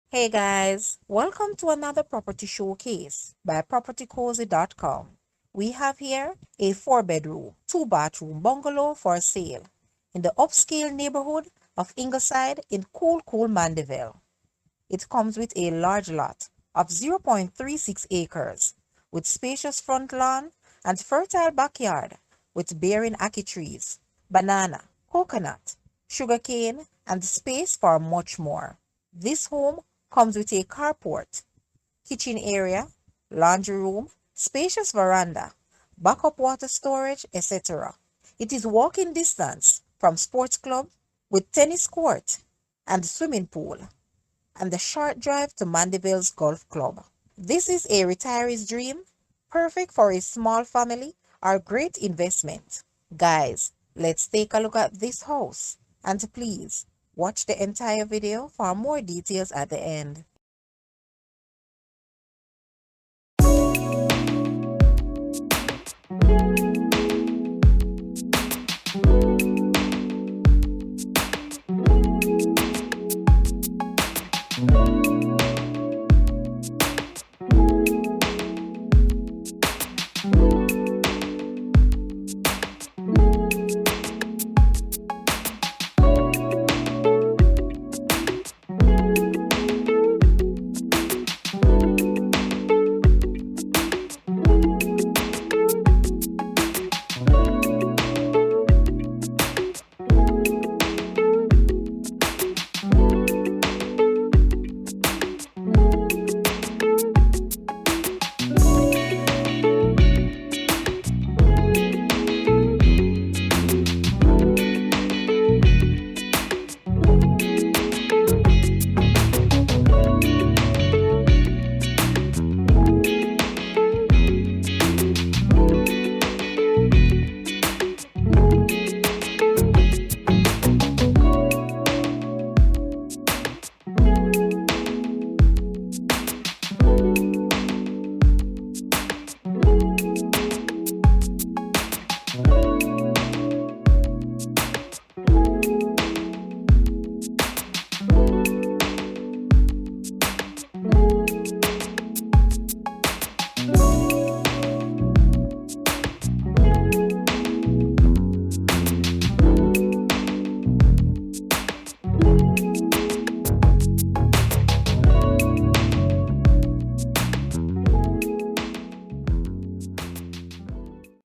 Hey guys, welcome to another property showcase by propertycozy.com. We have here a 4-bedroom, 2-bathroom bungalow for sale in the upscale neighborhood of Ingleside in cool Mandeville. It comes with a large lot of 0.36 acres with spacious front lawn and fertile backyard with bearing ackee trees, banana, coconut, sugarcane, and space for much more. This home comes with a carport, kitchen area, laundry room, spacious veranda, backup water storage, etc. It is walking distance from sports club with tennis court and swimming pool and the short drive to Mandeville's golf club. This is a retiree's dream, perfect for a small family or great investment. Guys, let's take a look at this house and please watch the entire video for more details at the end.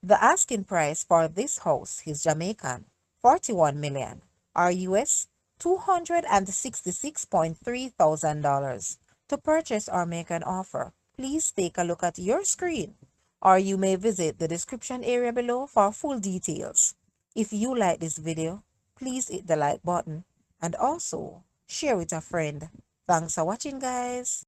The asking price for this house is Jamaican 41 million or US $266.3 thousand. To purchase or make an offer, please take a look at your screen or you may visit the description area below for full details. If you like this video, please hit the like button and also share with a friend. Thanks for watching, guys.